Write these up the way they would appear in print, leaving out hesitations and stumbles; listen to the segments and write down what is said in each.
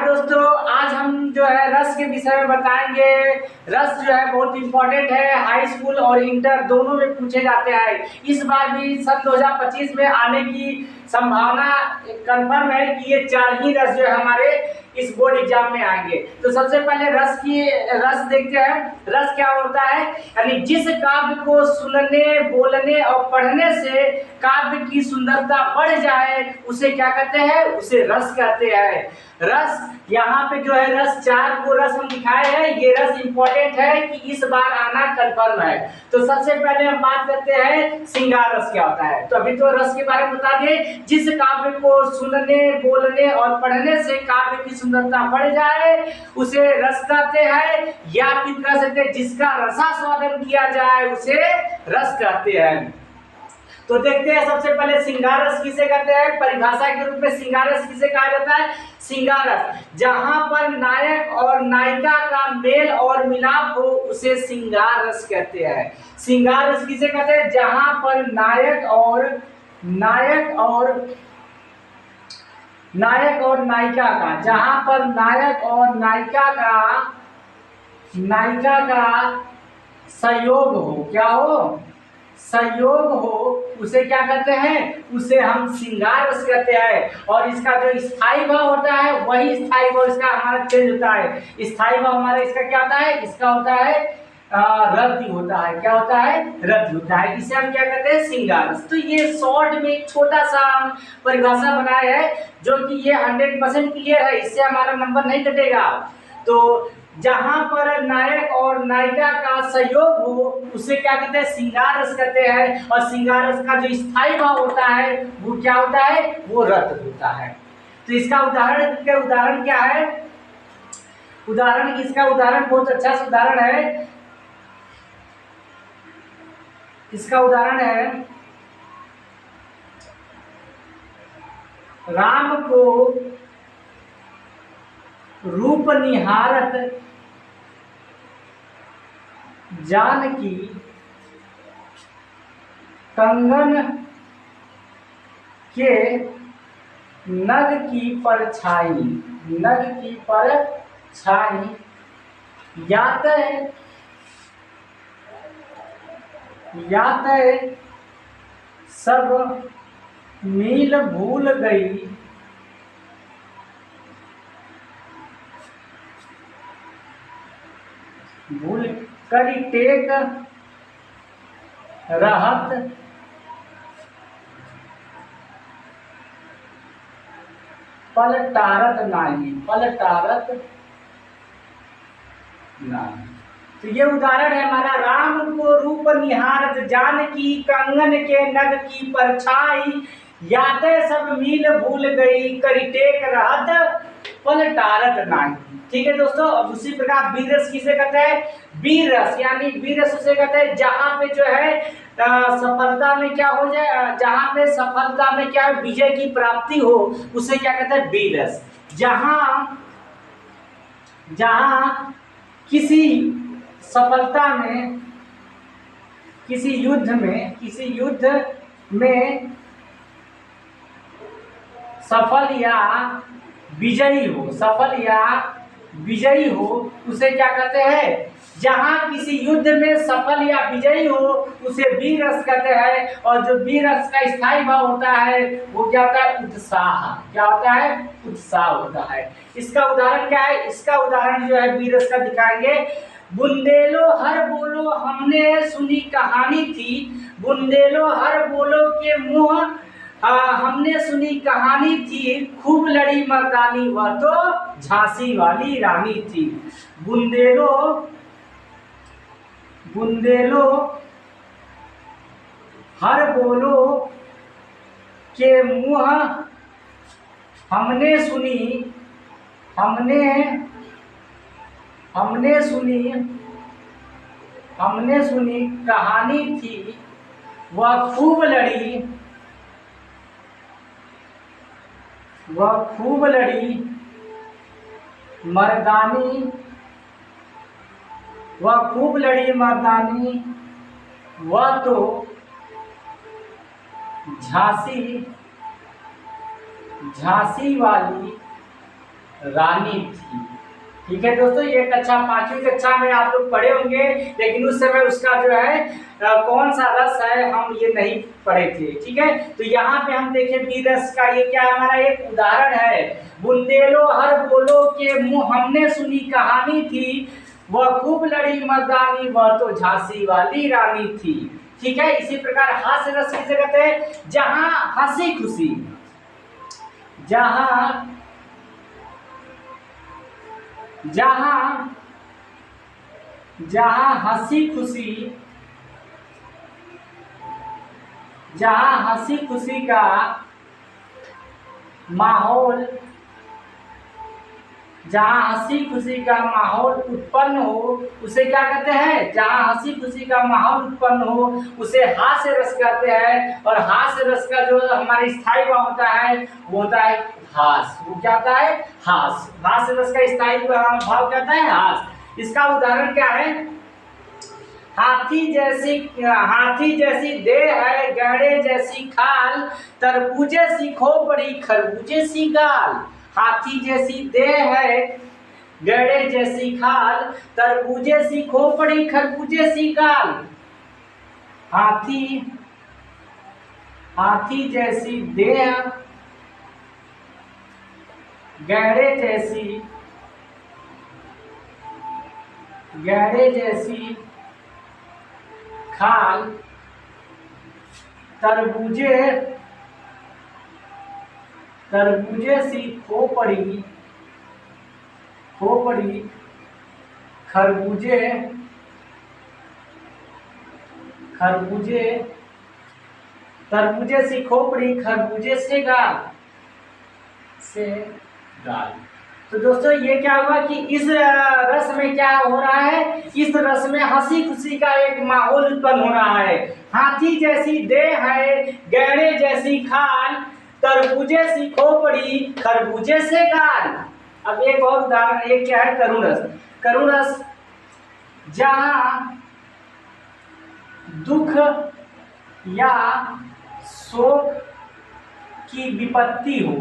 दोस्तों, आज हम जो है रस के विषय में बताएंगे। रस जो है बहुत इंपॉर्टेंट है, हाई स्कूल और इंटर दोनों में पूछे जाते हैं। इस बार भी सन 2025 में आने की संभावना कंफर्म है कि ये 4 ही रस जो है हमारे इस बोर्ड एग्जाम में आएंगे। तो सबसे पहले रस देखते हैं। रस क्या होता है? यानी जिस काव्य को सुनने, बोलने और पढ़ने से काव्य की सुंदरता बढ़ जाए उसे क्या कहते हैं? उसे रस कहते हैं। रस यहाँ पे जो है रस 4 को रस हम दिखाए हैं। ये रस इंपॉर्टेंट है कि इस बार आना कंफर्म है। तो सबसे पहले हम बात करते हैं श्रृंगार रस क्या होता है। तो अभी तो रस के बारे में बता दिए। जिस काव्य को सुनने, बोलने और पढ़ने से काव्य की सुंदरता बढ़ जाए उसे रस कहते हैं, या फिर कह सकते हैं जिसका रसास्वादन किया जाए उसे रस कहते हैं। तो देखते हैं सबसे पहले श्रृंगार रस किसे कहते हैं। परिभाषा के रूप में श्रृंगार रस किसे कहा जाता है? श्रृंगार रस जहां पर नायक और नायिका का मेल और मिलाप हो उसे श्रृंगार रस कहते हैं। श्रृंगार रस किसे कहते हैं? जहां पर नायक और नायिका का, जहां पर नायक और नायिका का संयोग हो, क्या हो? संयोग हो, उसे क्या कहते हैं? उसे हम श्रृंगार रस कहते हैं। और इसका जो स्थायी भाव होता है वही स्थायी भाव इसका हमारा चेंज होता है। स्थायी भाव हमारा इसका क्या होता है? इसका होता है रद्द होता है। क्या होता है? रद्द होता है। इसे हम क्या कहते हैं? श्रृंगार रस। तो ये शॉर्ट में एक छोटा सा परिभाषा बनाया है जो कि ये 100% क्लियर है, इससे हमारा नंबर नहीं कटेगा। तो जहां पर नायक और नायिका का सहयोग हो उसे क्या कहते हैं? श्रृंगार रस कहते हैं। और श्रृंगार रस का जो स्थायी भाव होता है वो क्या होता है? वो रत होता है। तो इसका उदाहरण क्या है? इसका उदाहरण बहुत अच्छा सा उदाहरण है। इसका उदाहरण है राम को रूप निहारत जानकी कंगन के नग की परछाई यात सब मील भूल गई, भूल करी टेक रहत पलटारत नाही। तो ये उदाहरण है हमारा। राम को रूप निहारत जानकी कंगन के नग की परछाई, याते सब मील भूल गई, करिटेक रहत पलटारत नाही। ठीक है दोस्तों। अब उसी प्रकार वीर रस किसे कहते हैं? वीर रस यानी वीर रस उसे कहते हैं जहां पे जो है सफलता में क्या हो जाए, जहां पे सफलता में क्या विजय की प्राप्ति हो उसे क्या कहते हैं? वीर रस। जहां किसी सफलता में, किसी युद्ध में सफल या विजयी हो उसे क्या कहते हैं? जहां किसी युद्ध में सफल या विजयी हो उसे वीर रस कहते हैं। और जो वीर रस का स्थायी भाव होता है वो क्या होता है? उत्साह। क्या होता है? उत्साह होता है। इसका उदाहरण क्या है? इसका उदाहरण जो है वीर रस का दिखाएंगे। बुंदेलो हर बोलो हमने सुनी कहानी थी, बुंदेलो हर बोलो के मुंह हमने सुनी कहानी थी, खूब लड़ी मर्दानी वह तो झांसी वाली रानी थी। बुंदेलो हर बोलो के मुंह हमने सुनी कहानी थी, वह खूब लड़ी मर्दानी वह तो झांसी वाली रानी थी। ठीक है दोस्तों, ये कक्षा 5वीं कक्षा में आप लोग पढ़े होंगे, लेकिन उस समय उसका जो है कौन सा रस है हम ये नहीं पढ़े थे। ठीक है, तो यहाँ पे हम देखें बी रस का, ये क्या हमारा एक उदाहरण है। बुंदेलो हर बोलो के मुँह हमने सुनी कहानी थी, वह खूब लड़ी मर्दानी वह तो झांसी वाली रानी थी। ठीक है, इसी प्रकार हास्य रस किसे कहते हैं? जहां हंसी खुशी, जहां जहां जहां हंसी खुशी, जहां हंसी खुशी का माहौल, जहां हंसी खुशी का माहौल उत्पन्न हो उसे क्या कहते हैं? जहां हंसी खुशी का माहौल उत्पन्न हो उसे हास्य रस कहते हैं। और हास्य रस का जो हमारे स्थायी भाव होता है वो होता है हास। वो क्या होता है? हास। हास्य रस का स्थायी भाव कहता है हास। इसका उदाहरण क्या है? हाथी जैसी देह है, गैड़े जैसी खाल, तरबूजे सी खोपड़ी खरबूजे सी गाल। हाथी जैसी देह है, गैड़े जैसी खाल, तरबूजे सी खोपड़ी खरबूजे सी गाल। हाथी जैसी देह, गैड़े जैसी खाल, तरबूजे सी खोपड़ी खरबूजे तरबूजे सी खोपड़ी खरबूजे से गाल। तो दोस्तों ये क्या हुआ कि इस रस में क्या हो रहा है? इस रस में हंसी खुशी का एक माहौल उत्पन्न हो रहा है। हाथी जैसी देह है, गैड़े जैसी खाल, तरबूजे सी खोपड़ी खरबूजे से गाल। अब एक और उदाहरण, एक क्या है? करुण रस। करुण रस जहां दुख या शोक की विपत्ति हो,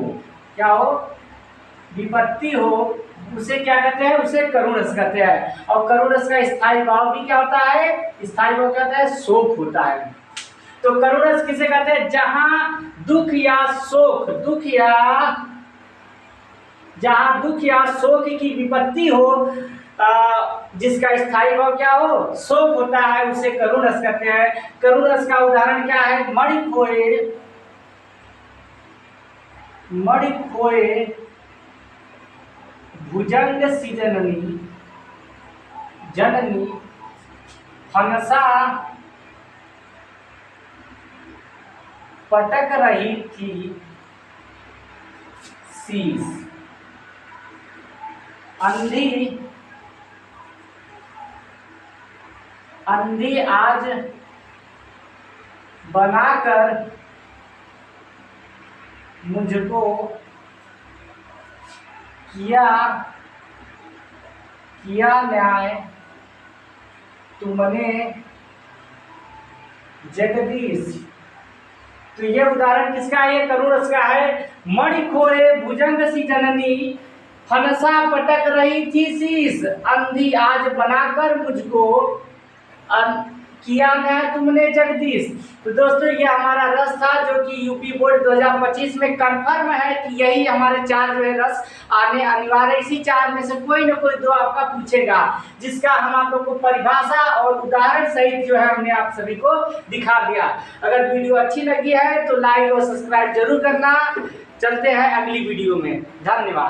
क्या हो? विपत्ति हो, उसे क्या कहते हैं? उसे करुण रस कहते हैं। और करुण रस का स्थायी भाव भी क्या होता है? स्थायी भाव क्या होता है? शोक होता है। तो करुण रस किसे कहते हैं? जहां दुख या शोक, जहां दुख या शोक की विपत्ति हो, जिसका स्थायी भाव क्या हो? शोक होता है, उसे करुण रस कहते हैं। करुण रस का उदाहरण क्या है? मणि खोए भुजंग सी जननी हंसा पटक रही थी शीश। अंधी आज बनाकर मुझको किया न्याय तुमने जगदीश। तो ये उदाहरण किसका है? ये करुण रस का है। मणि खोए भुजंग सी जननी, हंसा पटक रही थी शीश, अंधी आज बनाकर मुझको किया न्याय तुमने जगदीश। तो दोस्तों ये हमारा रस था जो कि यूपी बोर्ड 2025 में कंफर्म है कि यही हमारे 4 जो है रस आने अनिवार्य। इसी 4 में से कोई ना कोई 2 आपका पूछेगा, जिसका हम आप लोग को परिभाषा और उदाहरण सहित जो है हमने आप सभी को दिखा दिया। अगर वीडियो अच्छी लगी है तो लाइक और सब्सक्राइब जरूर करना। चलते हैं अगली वीडियो में। धन्यवाद।